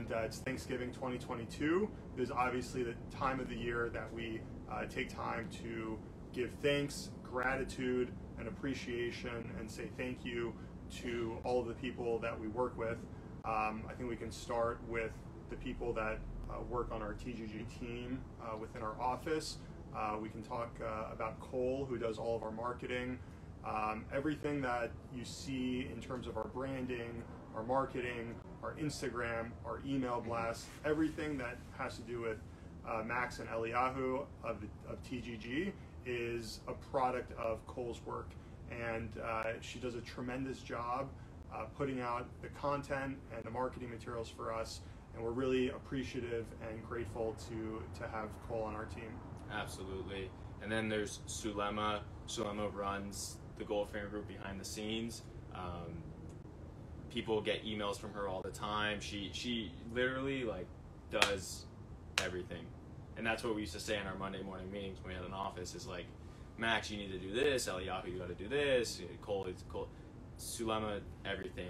and it's Thanksgiving 2022. It is obviously the time of the year that we take time to give thanks, gratitude, and appreciation, and say thank you to all of the people that we work with. I think we can start with the people that work on our TGG team within our office. We can talk about Cole, who does all of our marketing. Everything that you see in terms of our branding, our marketing, our Instagram, our email blasts, everything that has to do with Max and Eliyahu of TGG is a product of Cole's work. And she does a tremendous job putting out the content and the marketing materials for us. And we're really appreciative and grateful to have Cole on our team. Absolutely. And then there's Sulema. Sulema runs the Goldfinger group behind the scenes. People get emails from her all the time. She literally does everything. And that's what we used to say in our Monday morning meetings when we had an office is like, Max, you need to do this. Eliyahu, you got to do this. Cole, Sulema, everything.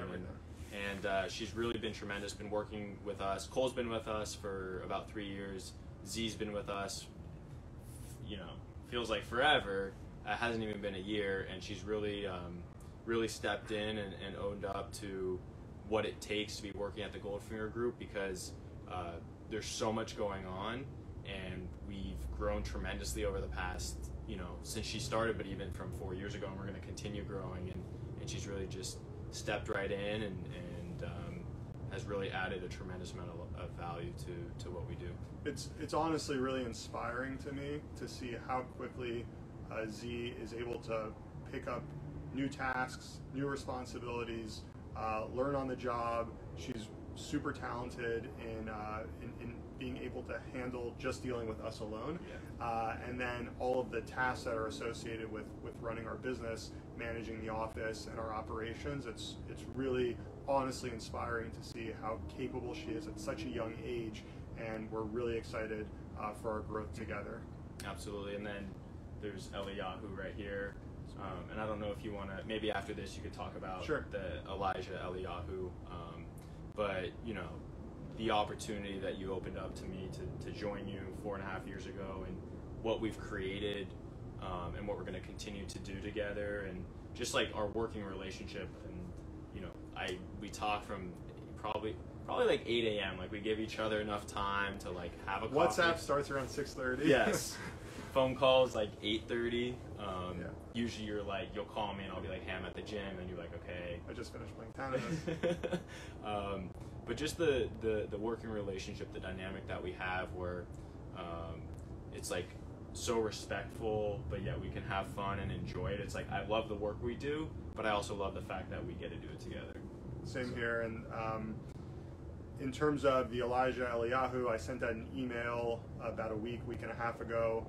And she's really been tremendous, been working with us. Cole's been with us for about 3 years. Z's been with us, feels like forever. Hasn't even been a year, and she's really stepped in and owned up to what it takes to be working at the Goldfinger Group, because there's so much going on, and we've grown tremendously over the past, since she started, but even from 4 years ago, and we're going to continue growing, and she's really just stepped right in and has really added a tremendous amount of value to what we do. It's honestly really inspiring to me to see how quickly Z is able to pick up new tasks, new responsibilities, learn on the job. She's super talented in being able to handle just dealing with us alone. Yeah. And then all of the tasks that are associated with running our business, managing the office and our operations. It's really honestly inspiring to see how capable she is at such a young age, and we're really excited for our growth together. Absolutely. And then there's Eliyahu right here. And I don't know if you want to, maybe after this you could talk about Sure. the Elijah Eliyahu. But, the opportunity that you opened up to me to join you 4.5 years ago, and what we've created and what we're going to continue to do together, and just like our working relationship. And, we talk from probably like 8 a.m. Like we give each other enough time to have a coffee. WhatsApp starts around 6:30. Yes. Phone calls 8:30. Yeah. Usually you'll call me and I'll be like, hey, I'm at the gym, and you're like, okay. I just finished playing tennis. But just the working relationship, the dynamic that we have, where it's so respectful, but yet we can have fun and enjoy it. It's I love the work we do, but I also love the fact that we get to do it together. Same here. And in terms of the Elijah Eliyahu, I sent out an email about a week and a half ago,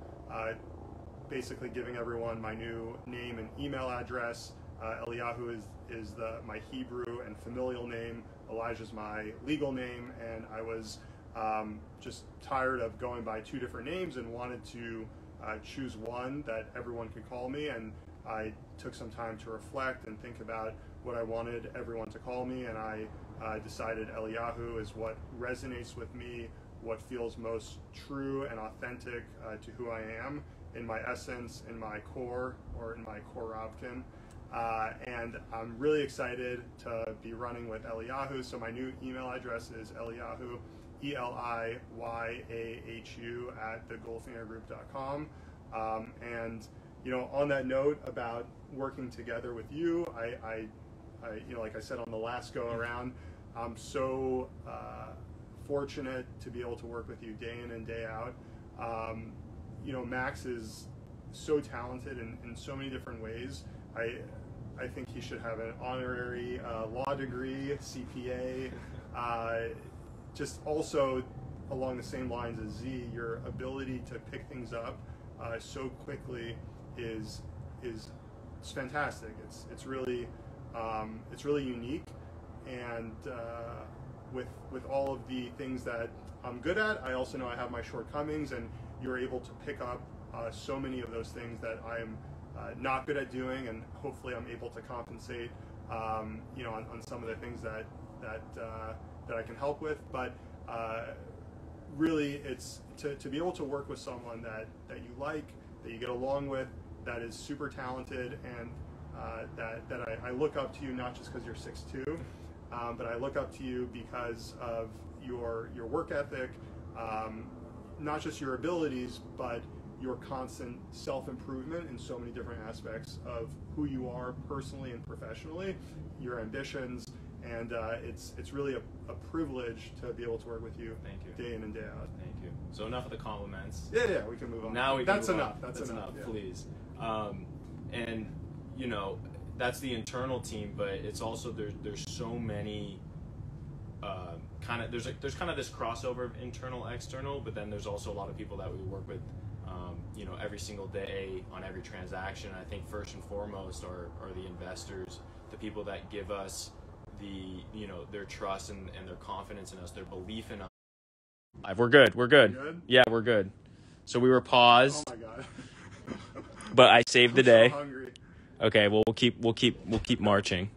basically giving everyone my new name and email address. Eliyahu is my Hebrew and familial name. Elijah's my legal name, and I was just tired of going by two different names and wanted to choose one that everyone could call me. And I took some time to reflect and think about what I wanted everyone to call me, and I decided Eliyahu is what resonates with me, what feels most true and authentic to who I am in my essence, in my core, or in my core Ravkin. And I'm really excited to be running with Eliyahu. So my new email address is Eliyahu, ELIYAHU @thegoldfingergroup.com. And on that note about working together with you, I like I said on the last go around, I'm so fortunate to be able to work with you day in and day out. Max is so talented in so many different ways. I think he should have an honorary law degree, CPA. Just also along the same lines as Z, your ability to pick things up so quickly is fantastic. It's really unique, and with all of the things that I'm good at, I also know I have my shortcomings, and you're able to pick up so many of those things that I'm not good at doing, and hopefully I'm able to compensate on some of the things that I can help with. But really, it's to be able to work with someone that you like, that you get along with, that is super talented, and that I look up to you, not just because you're 6'2", but I look up to you because of your work ethic, not just your abilities, but your constant self-improvement in so many different aspects of who you are personally and professionally, your ambitions, and it's really a privilege to be able to work with you. Thank you. Day in and day out. Thank you. So enough of the compliments. Yeah, we can move on. Now we can That's move enough. on. That's enough. Yeah. Please. And you know, that's the internal team, but it's also there's so many there's kind of this crossover of internal external, but then there's also a lot of people that we work with every single day on every transaction. I think first and foremost are the investors, the people that give us their trust and their confidence in us, their belief in us. We're good. Good? Yeah, we're good. So we were paused. Oh my god. But I saved the day. So hungry. Okay, well we'll keep marching.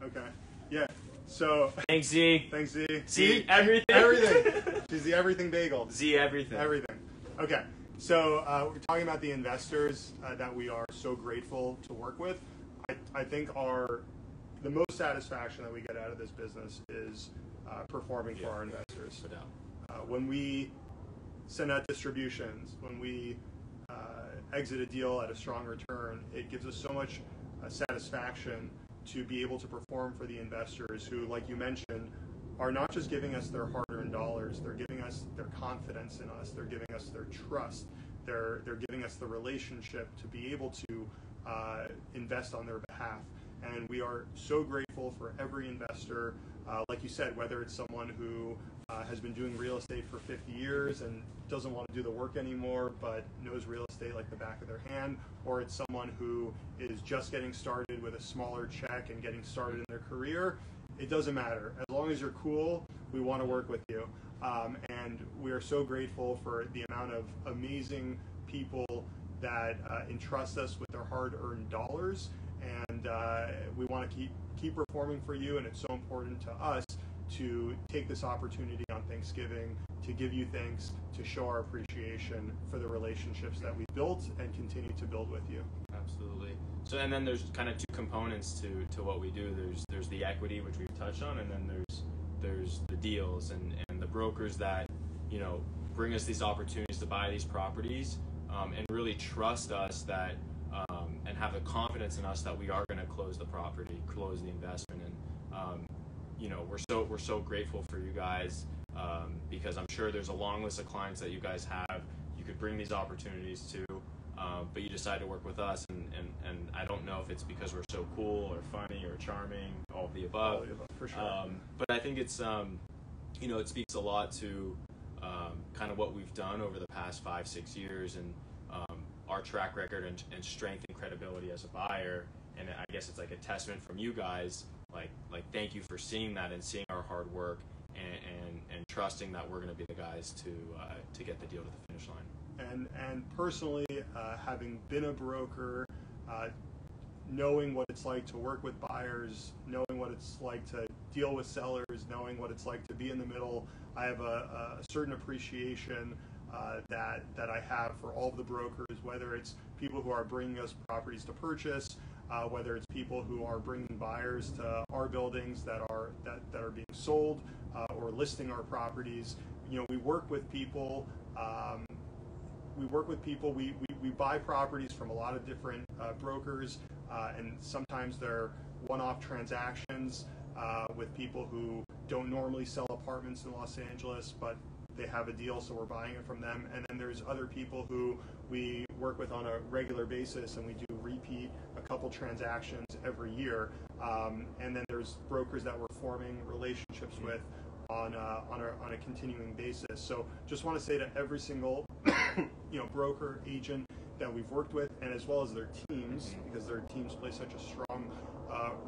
Okay. Yeah. So Thanks, Z. thanks, Z. See everything. Everything. She's the everything bagel. Z everything. Everything. Okay. So we're talking about the investors that we are so grateful to work with. I think the most satisfaction that we get out of this business is performing for our investors. No doubt. When we send out distributions, when we exit a deal at a strong return, it gives us so much satisfaction to be able to perform for the investors who, like you mentioned, are not just giving us their hard-earned dollars, they're giving us their confidence in us, they're giving us their trust, they're giving us the relationship to be able to invest on their behalf. And we are so grateful for every investor, like you said, whether it's someone who has been doing real estate for 50 years and doesn't want to do the work anymore, but knows real estate like the back of their hand, or it's someone who is just getting started with a smaller check and getting started in their career. It doesn't matter. As long as you're cool, we want to work with you. And we are so grateful for the amount of amazing people that entrust us with their hard-earned dollars. And we want to keep performing for you, and it's so important to us to take this opportunity on Thanksgiving to give you thanks, to show our appreciation for the relationships that we built and continue to build with you. Absolutely. So, and then there's kind of two components to what we do. There's the equity, which we've touched on, and then there's the deals and the brokers that bring us these opportunities to buy these properties and really trust us that and have the confidence in us that we are going to close the property, close the investment, and we're so grateful for you guys because I'm sure there's a long list of clients that you guys have. You could bring these opportunities to, but you decide to work with us, and I don't know if it's because we're so cool or funny or charming, all of the above. All of the above, for sure. But I think it's it speaks a lot to kind of what we've done over the past 5-6 years and our track record and strength and credibility as a buyer. And I guess it's like a testament from you guys, like thank you for seeing that and seeing our hard work and trusting that we're going to be the guys to get the deal to the finish line. And personally, having been a broker, knowing what it's like to work with buyers, knowing what it's like to deal with sellers, knowing what it's like to be in the middle, I have a certain appreciation that I have for all of the brokers, whether it's people who are bringing us properties to purchase, whether it's people who are bringing buyers to our buildings that are being sold or listing our properties. We work with people. We buy properties from a lot of different brokers, and sometimes they're one-off transactions with people who don't normally sell apartments in Los Angeles, but they have a deal, so we're buying it from them. And then there's other people who we work with on a regular basis, and we do repeat a couple transactions every year. And then there's brokers that we're forming relationships with on a continuing basis. So just want to say to every single broker, agent that we've worked with, and as well as their teams, because their teams play such a strong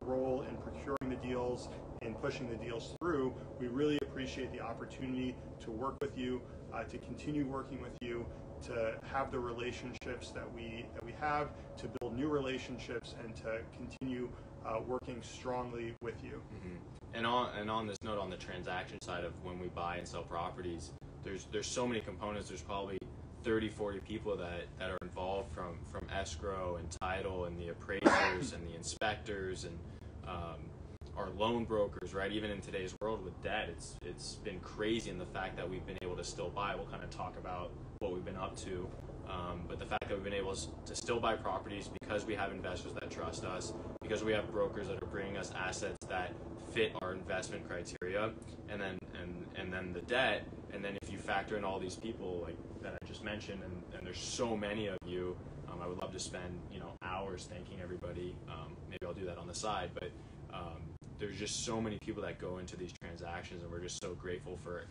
role in procuring the deals and pushing the deals through, we really appreciate the opportunity to work with you, to continue working with you, to have the relationships that we have, to build new relationships, and to continue working strongly with you. And on this note, on the transaction side of when we buy and sell properties, there's so many components. There's probably 30-40 people that are involved from escrow and title and the appraisers and the inspectors and our loan brokers, right? Even in today's world with debt, it's been crazy, and the fact that we've been able to still buy. We'll kind of talk about what we've been up to, but the fact that we've been able to still buy properties because we have investors that trust us, because we have brokers that are bringing us assets that fit our investment criteria, and then the debt, and then if you factor in all these people like that I just mentioned, and there's so many of you, I would love to spend hours thanking everybody. Maybe I'll do that on the side, but there's just so many people that go into these transactions, and we're just so grateful for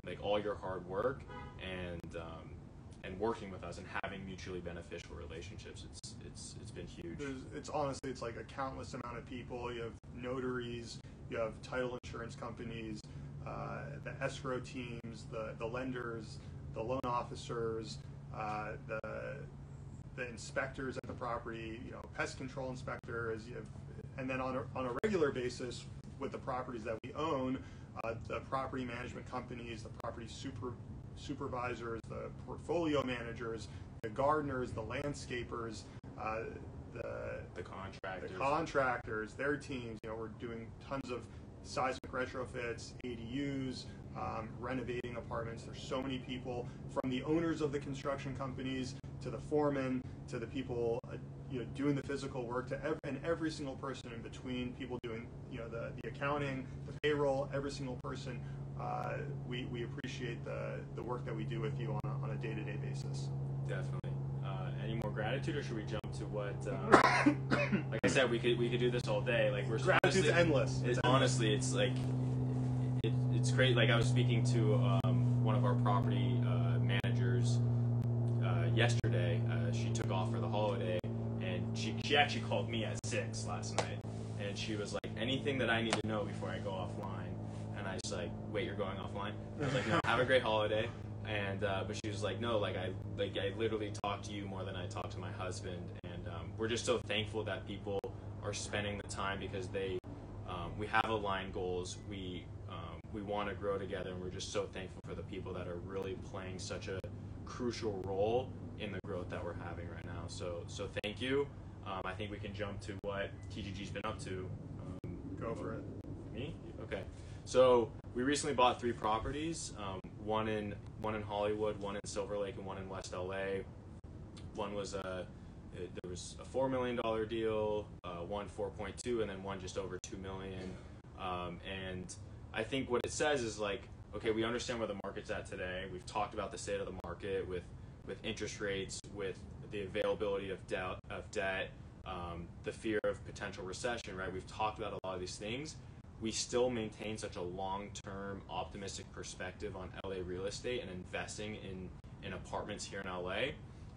like all your hard work and working with us and having mutually beneficial relationships. It's been huge. It's honestly, it's like a countless amount of people. You have notaries, you have title insurance companies, the escrow teams, the lenders, the loan officers, the inspectors at the property, pest control inspectors, and then on a regular basis with the properties that we own, the property management companies, the property supervisors, the portfolio managers, the gardeners, the landscapers, the contractors, their teams. We're doing tons of seismic retrofits, ADUs, renovating apartments. There's so many people, from the owners of the construction companies to the foremen to the people doing the physical work, to every single person in between, people doing the accounting, the payroll, every single person. We appreciate the work that we do with you on a day-to-day basis. Definitely. Any more gratitude, or should we jump to what? Like I said, we could do this all day. Like gratitude's endless. Honestly, it's like it's great. Like I was speaking to one of our property managers yesterday. She took off for the holiday, and she actually called me at 6 last night, and she was like, anything that I need to know before I go offline. And I was like, wait, you're going offline? I was like, no, have a great holiday. And but she was like, no, I literally talk to you more than I talk to my husband. And we're just so thankful that people are spending the time, because we have aligned goals. We want to grow together, and we're just so thankful for the people that are really playing such a crucial role in the growth that we're having right now. So thank you. I think we can jump to what TGG's been up to. Go for it. Me? Okay. So we recently bought 3 properties. One in Hollywood, one in Silver Lake, and one in West LA. One was there was a $4 million deal, one 4.2, and then one just over $2 million. And I think what it says is like, okay, we understand where the market's at today. We've talked about the state of the market with interest rates, with the availability of debt, the fear of potential recession, right? We've talked about a lot of these things. We still maintain such a long-term optimistic perspective on LA real estate and investing in apartments here in LA.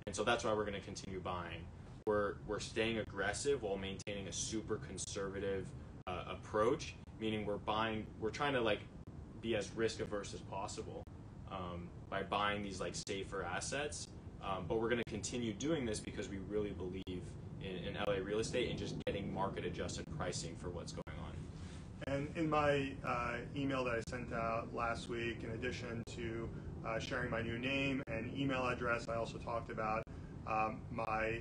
And so that's why we're going to continue buying. We're staying aggressive while maintaining a super conservative approach, meaning we're trying to like be as risk averse as possible by buying these like safer assets. But we're going to continue doing this because we really believe in LA real estate and just getting market adjusted pricing for what's going on. And in my email that I sent out last week, in addition to sharing my new name and email address, I also talked about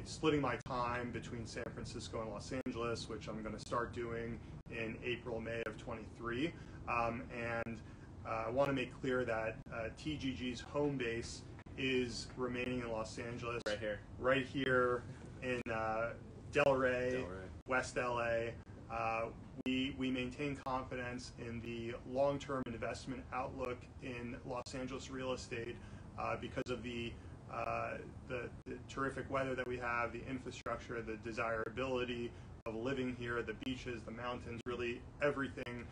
splitting my time between San Francisco and Los Angeles, which I'm going to start doing in April, May of 23. And I want to make clear that TGG's home base is remaining in Los Angeles. Right here in Delray, West LA. We maintain confidence in the long-term investment outlook in Los Angeles real estate because of the terrific weather that we have, the infrastructure, the desirability of living here, the beaches, the mountains, really everything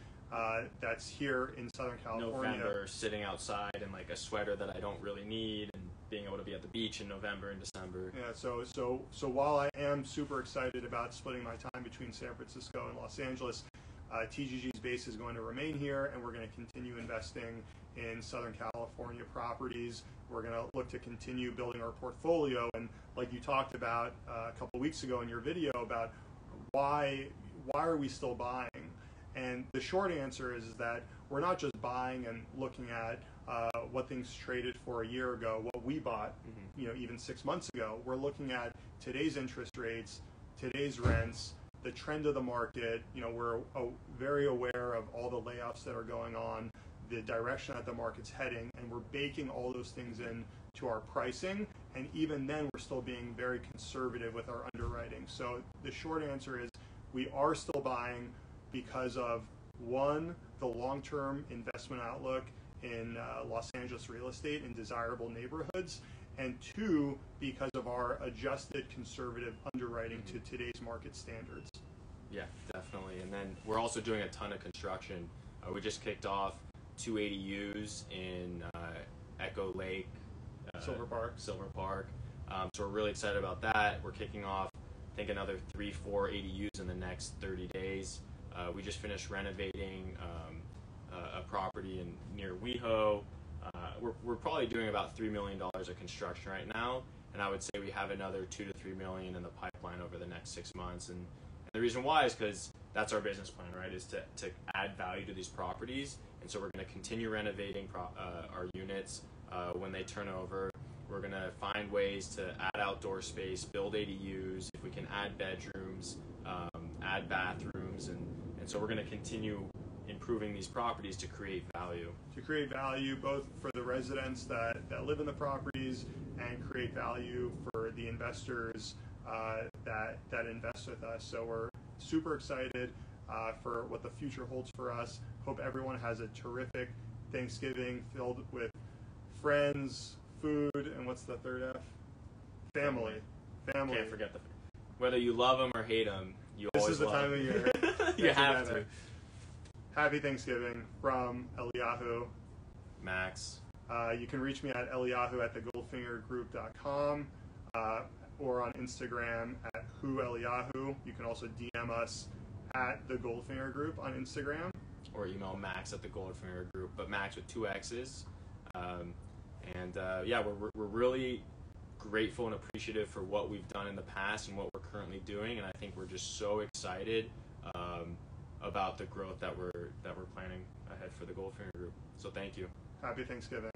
that's here in Southern California. November, sitting outside in like a sweater that I don't really need, and being able to be at the beach in November and December. Yeah, so while I am super excited about splitting my time between San Francisco and Los Angeles, TGG's base is going to remain here, and we're going to continue investing in Southern California properties. We're going to look to continue building our portfolio, and like you talked about a couple weeks ago in your video about why are we still buying? And the short answer is that we're not just buying and looking at what things traded for a year ago, what we bought, even 6 months ago. We're looking at today's interest rates, today's rents, the trend of the market. We're very aware of all the layoffs that are going on, the direction that the market's heading, and we're baking all those things in to our pricing. And even then, we're still being very conservative with our underwriting. So the short answer is we are still buying because of, one, the long-term investment outlook in Los Angeles real estate in desirable neighborhoods, and two, because of our adjusted conservative underwriting to today's market standards. Yeah, definitely. And then we're also doing a ton of construction. We just kicked off 2 ADUs in Echo Lake, Silver Park. So we're really excited about that. We're kicking off, I think, another 3-4 ADUs in the next 30 days. We just finished renovating a property near WeHo. We're probably doing about $3 million of construction right now, and I would say we have another $2 to $3 million in the pipeline over the next 6 months. And the reason why is because that's our business plan, right? Is to add value to these properties, and so we're going to continue renovating our units when they turn over. We're going to find ways to add outdoor space, build ADUs. If we can add bedrooms, add bathrooms, and so we're going to continue improving these properties to create value. To create value both for the residents that live in the properties and create value for the investors that invest with us. So we're super excited for what the future holds for us. Hope everyone has a terrific Thanksgiving filled with friends, food, and what's the third F? Family. Can't forget whether you love them or hate them, this is the time of year. You have to. Happy Thanksgiving from Eliyahu. Max. You can reach me at eliyahu@thegoldfingergroup.com or on Instagram at whoeliyahu. You can also DM us at the Goldfinger Group on Instagram. Or email Max at the Goldfinger Group, but Max with 2 X's. We're really grateful and appreciative for what we've done in the past and what we're currently doing, and I think we're just so excited about the growth that we're planning ahead for the Goldfinger Group. So thank you. Happy Thanksgiving.